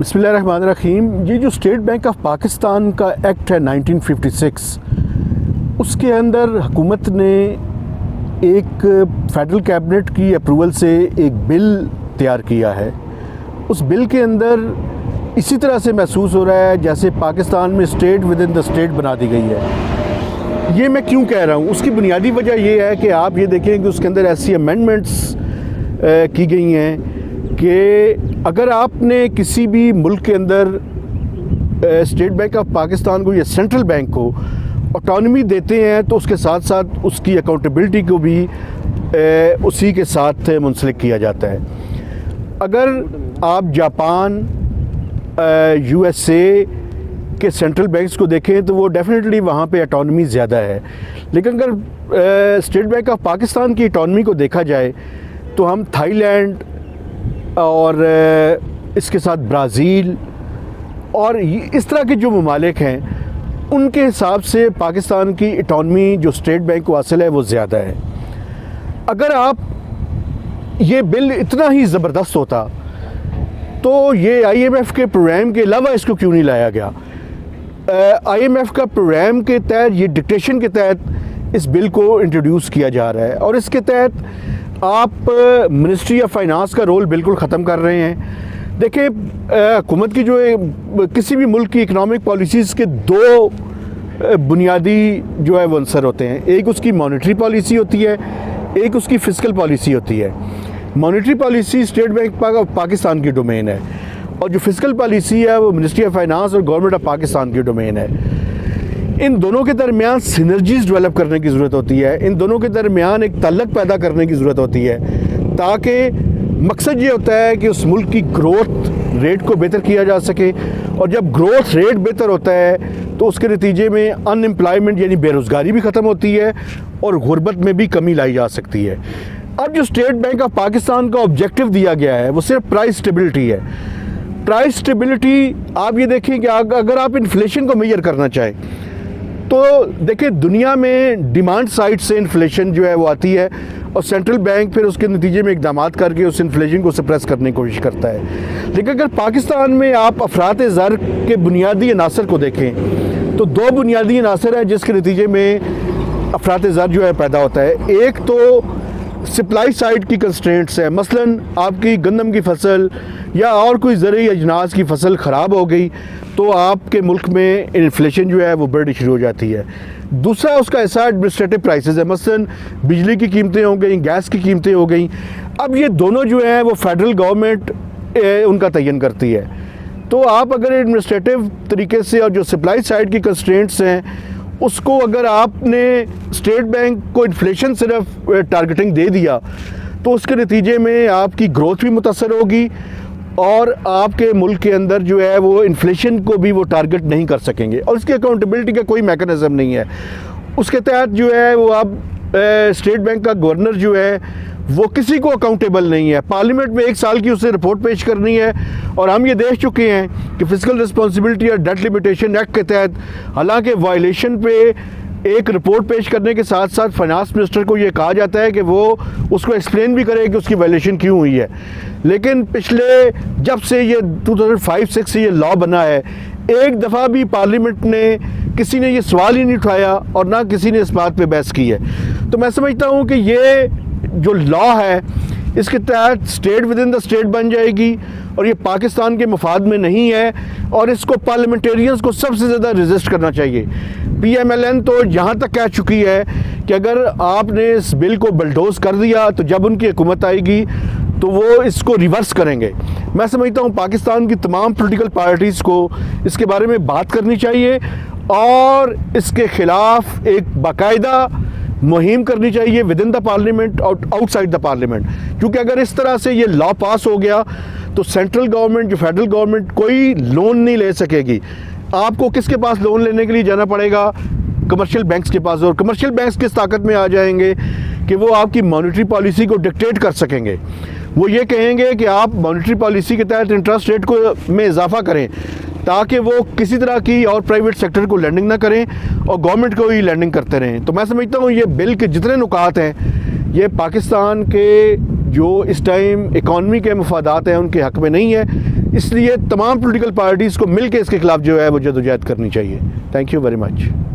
बिस्मिल्लाहिर्रहमानिर्रहीम। ये जो स्टेट बैंक ऑफ पाकिस्तान का एक्ट है 1956, उसके अंदर हुकूमत ने एक फेडरल कैबिनेट की अप्रूवल से एक बिल तैयार किया है। उस बिल के अंदर इसी तरह से महसूस हो रहा है जैसे पाकिस्तान में state with in the state बना दी गई है। ये मैं क्यों कह रहा हूँ, उसकी बुनियादी वजह ये है कि आप ये देखें कि उसके अंदर ऐसी अमेंडमेंट्स की गई हैं कि अगर आपने किसी भी मुल्क के अंदर स्टेट बैंक ऑफ पाकिस्तान को या सेंट्रल बैंक को ऑटोनॉमी देते हैं तो उसके साथ साथ उसकी अकाउंटेबिलिटी को भी उसी के साथ मुंसलिक किया जाता है। अगर आप जापान, USA के सेंट्रल बैंक्स को देखें तो वो डेफिनेटली वहाँ पे ऑटोनॉमी ज़्यादा है, लेकिन अगर स्टेट बैंक ऑफ पाकिस्तान की ऑटोनॉमी को देखा जाए तो हम थाईलैंड और इसके साथ ब्राज़ील और इस तरह के जो ममालिक हैं उनके हिसाब से पाकिस्तान की इकॉनमी जो स्टेट बैंक को हासिल है वो ज़्यादा है। अगर आप ये बिल इतना ही ज़बरदस्त होता तो ये IMF के प्रोग्राम के अलावा इसको क्यों नहीं लाया गया। IMF का प्रोग्राम के तहत, ये डिक्टेशन के तहत इस बिल को इंट्रोड्यूस किया जा रहा है और इसके तहत आप मिनिस्ट्री ऑफ फाइनेंस का रोल बिल्कुल ख़त्म कर रहे हैं। देखिए, हुकूमत की जो किसी भी मुल्क की इकनॉमिक पॉलिसीज़ के दो बुनियादी जो है वो अंसर होते हैं। एक उसकी मॉनेटरी पॉलिसी होती है, एक उसकी फ़िस्कल पॉलिसी होती है। Monetary policy state bank of Pakistan की डोमेन है और जो फ़िस्कल पॉलिसी है वो मिनिस्ट्री ऑफ फाइनेंस और गवर्नमेंट ऑफ पाकिस्तान की डोमेन है। इन दोनों के दरमियान सिनर्जीज़ डेवलप करने की ज़रूरत होती है, इन दोनों के दरमियान एक ताल्लुक़ पैदा करने की ज़रूरत होती है, ताकि मकसद ये होता है कि उस मुल्क की ग्रोथ रेट को बेहतर किया जा सके। और जब ग्रोथ रेट बेहतर होता है तो उसके नतीजे में अनएम्प्लॉयमेंट यानी बेरोज़गारी भी ख़त्म होती है और गुर्बत में भी कमी लाई जा सकती है। अब जो स्टेट बैंक ऑफ पाकिस्तान का ऑब्जेक्टिव दिया गया है वो सिर्फ प्राइस स्टेबिलिटी है। प्राइस स्टेबिलिटी, आप ये देखें कि अगर आप इन्फ्लेशन को मेजर करना चाहें तो देखिए, दुनिया में डिमांड साइड से इन्फ्लेशन जो है वो आती है और सेंट्रल बैंक फिर उसके नतीजे में इक़दाम करके उस इन्फ्लेशन को सप्रेस करने की कोशिश करता है। लेकिन अगर पाकिस्तान में आप अफरात ज़र के बुनियादी अनासर को देखें तो दो बुनियादी अनासर हैं जिसके नतीजे में अफरात ज़र जो है पैदा होता है। एक तो सप्लाई साइड की कंस्ट्रेंट्स है, मसलन आपकी गंदम की फसल या और कोई ज़रूरी अजनास की फसल ख़राब हो गई तो आपके मुल्क में इन्फ्लेशन जो है वो बढ़नी शुरू हो जाती है। दूसरा उसका ऐसा एडमिनिस्ट्रेटिव प्राइसेस है, मसलन बिजली की कीमतें हो गई, गैस की कीमतें हो गई। अब ये दोनों जो हैं वो फेडरल गवर्नमेंट उनका तयन करती है। तो आप अगर एडमिनिस्ट्रेटिव तरीके से और जो सप्लाई साइड की कंस्ट्रेंट्स हैं उसको अगर आपने स्टेट बैंक को इन्फ्लेशन सिर्फ टारगेटिंग दे दिया तो उसके नतीजे में आपकी ग्रोथ भी मुतासर होगी और आपके मुल्क के अंदर जो है वो इन्फ्लेशन को भी वो टारगेट नहीं कर सकेंगे और उसकी अकाउंटेबिलिटी का कोई मैकेनिज़्म नहीं है। उसके तहत जो है वो अब स्टेट बैंक का गवर्नर जो है वो किसी को अकाउंटेबल नहीं है। पार्लियामेंट में 1 साल की उसे रिपोर्ट पेश करनी है और हम ये देख चुके हैं कि फिस्कल रिस्पॉन्सिबिलिटी और डेट लिमिटेशन एक्ट के तहत हालांकि वायलेशन पे एक रिपोर्ट पेश करने के साथ साथ फाइनेंस मिनिस्टर को ये कहा जाता है कि वो उसको एक्सप्लेन भी करे कि उसकी वायलेशन क्यों हुई है। लेकिन पिछले जब से ये 2005-06 से ये लॉ बना है, एक दफ़ा भी पार्लियामेंट ने किसी ने ये सवाल ही नहीं उठाया और ना किसी ने इस बात पे बहस की है। तो मैं समझता हूँ कि ये जो लॉ है इसके तहत state with in the state बन जाएगी और ये पाकिस्तान के मफाद में नहीं है और इसको पार्लियामेंटेरियंस को सबसे ज़्यादा रेजिस्ट करना चाहिए। PMLN तो यहाँ तक कह चुकी है कि अगर आपने इस बिल को बलडोज कर दिया तो जब उनकी हुकूमत आएगी तो वो इसको रिवर्स करेंगे। मैं समझता हूँ पाकिस्तान की तमाम पॉलिटिकल पार्टीज़ को इसके बारे में बात करनी चाहिए और इसके ख़िलाफ़ एक बाकायदा मुहिम करनी चाहिए विद इन द पार्लियामेंट और आउटसाइड द पार्लियामेंट। क्योंकि अगर इस तरह से ये लॉ पास हो गया तो सेंट्रल गवर्नमेंट, जो फेडरल गवर्नमेंट कोई लोन नहीं ले सकेगी। आपको किसके पास लोन लेने के लिए जाना पड़ेगा? कमर्शियल बैंक्स के पास। और कमर्शियल बैंक्स किस ताकत में आ जाएंगे कि वो आपकी मॉनेटरी पॉलिसी को डिक्टेट कर सकेंगे। वो ये कहेंगे कि आप मॉनेटरी पॉलिसी के तहत इंटरेस्ट रेट को में इजाफा करें ताकि वो किसी तरह की और प्राइवेट सेक्टर को लैंडिंग ना करें और गवर्नमेंट को ही लैंडिंग करते रहें। तो मैं समझता हूँ ये बिल के जितने नुकात हैं ये पाकिस्तान के जो इस टाइम इकॉनमी के मफादात हैं उनके हक़ में नहीं है। इसलिए तमाम पॉलिटिकल पार्टीज़ को मिल के इसके खिलाफ जो है वो जदोजहद करनी चाहिए। Thank you very much.